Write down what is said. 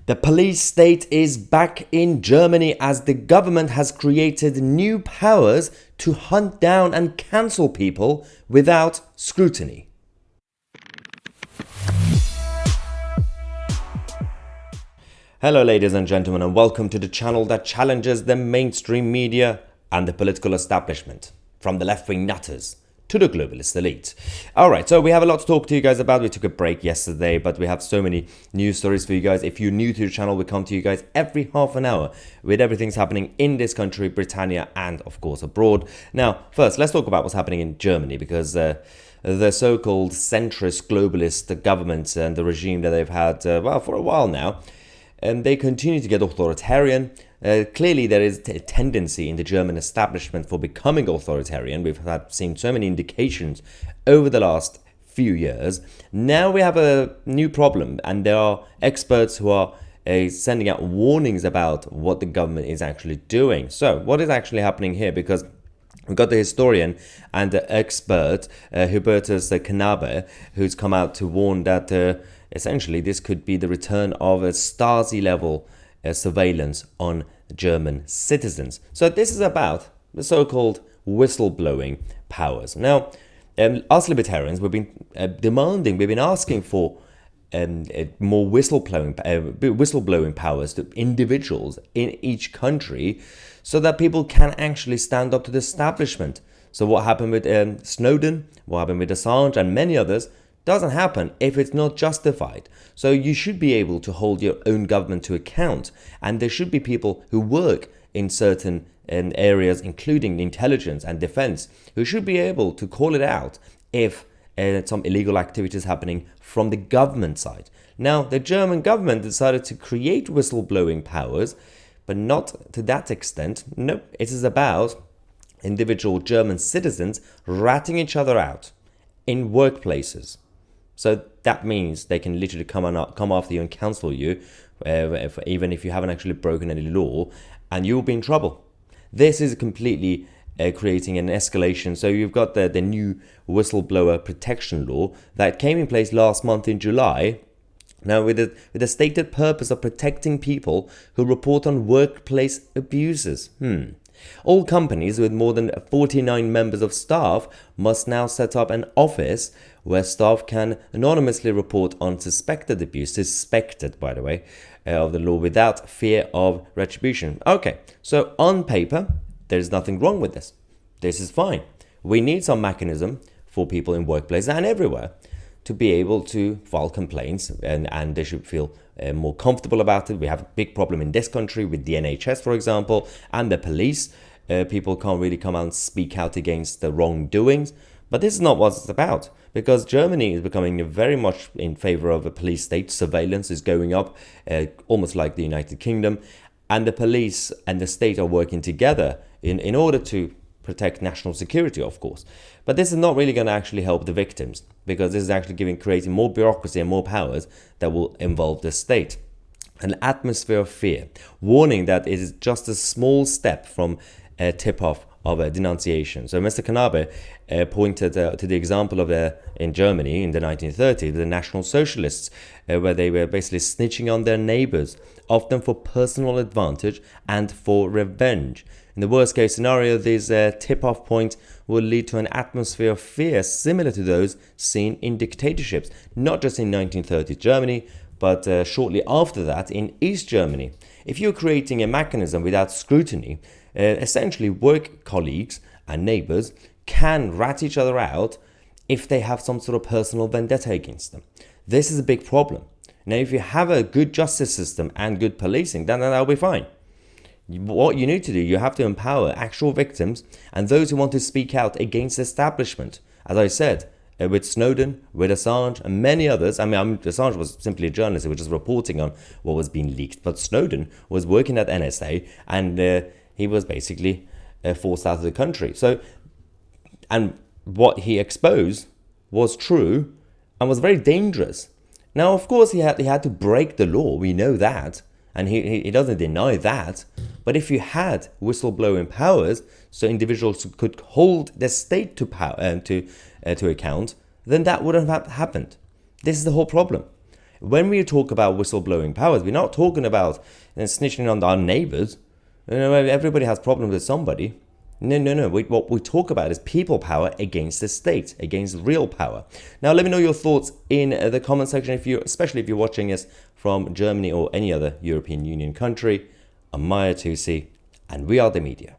The police state is back in Germany as the government has created new powers to hunt down and cancel people without scrutiny. Hello ladies and gentlemen, and welcome to the channel that challenges the mainstream media and the political establishment, from the left-wing nutters to the globalist elite. Alright, so we have a lot to talk to you guys about. We took a break yesterday, but we have so many news stories for you guys. If you're new to the channel, we come to you guys every half an hour with everything's happening in this country, Britannia, and of course abroad. Now, first, let's talk about what's happening in Germany, because the so-called centrist globalist government and the regime that they've had, well, for a while now, and they continue to get authoritarian. Clearly, there is a tendency in the German establishment for becoming authoritarian. We've seen so many indications over the last few years. Now we have a new problem, and there are experts who are sending out warnings about what the government is actually doing. So, what is actually happening here? Because we've got the historian and the expert, Hubertus Knabe, who's come out to warn that essentially this could be the return of a Stasi-level surveillance on German citizens. So this is about the so-called whistleblowing powers. Now, us libertarians, we've been asking for more whistleblowing powers to individuals in each country so that people can actually stand up to the establishment. So what happened with Snowden, what happened with Assange and many others, doesn't happen if it's not justified. So you should be able to hold your own government to account, and there should be people who work in certain areas, including intelligence and defense, who should be able to call it out if some illegal activity is happening from the government side. Now, the German government decided to create whistleblowing powers, but not to that extent. No, it is about individual German citizens ratting each other out in workplaces. So that means they can literally come after you and cancel you, even if you haven't actually broken any law, and you'll be in trouble. This is completely creating an escalation. So you've got the new whistleblower protection law that came in place last month in July. Now, with the stated purpose of protecting people who report on workplace abuses. All companies with more than 49 members of staff must now set up an office where staff can anonymously report on suspected abuse, suspected, by the way, of the law without fear of retribution. Okay, so on paper, there's nothing wrong with this. This is fine. We need some mechanism for people in workplaces and everywhere to be able to file complaints, and they should feel more comfortable about it. We have a big problem in this country with the NHS, for example, and the police. People can't really come out and speak out against the wrongdoings. But this is not what it's about, because Germany is becoming very much in favor of a police state. Surveillance is going up, almost like the United Kingdom, and the police and the state are working together in order to protect national security, of course. But this is not really going to actually help the victims, because this is actually creating more bureaucracy and more powers that will involve the state. An atmosphere of fear, warning that it is just a small step from a tip-off of a denunciation. So Mr. Knabe pointed to the example of in Germany in the 1930s, the National Socialists, where they were basically snitching on their neighbors, often for personal advantage and for revenge. In the worst case scenario, these tip-off points will lead to an atmosphere of fear similar to those seen in dictatorships, not just in 1930s Germany, but shortly after that in East Germany. If you're creating a mechanism without scrutiny, essentially work colleagues and neighbors can rat each other out if they have some sort of personal vendetta against them. This is a big problem. Now, if you have a good justice system and good policing, then that'll be fine. What you need to do, you have to empower actual victims and those who want to speak out against the establishment. As I said, with Snowden, with Assange, and many others. Assange was simply a journalist who was just reporting on what was being leaked. But Snowden was working at NSA, and he was basically forced out of the country. So, and what he exposed was true and was very dangerous. Now, of course, he had to break the law. We know that. And he doesn't deny that. But if you had whistleblowing powers, so individuals could hold the state to account, then that wouldn't have happened. This is the whole problem. When we talk about whistleblowing powers, we're not talking about snitching on our neighbors. Everybody has problems with somebody. No. What we talk about is people power against the state, against real power. Now, let me know your thoughts in the comment section, especially if you're watching us from Germany or any other European Union country. I'm Mahyar Tousi, and we are the media.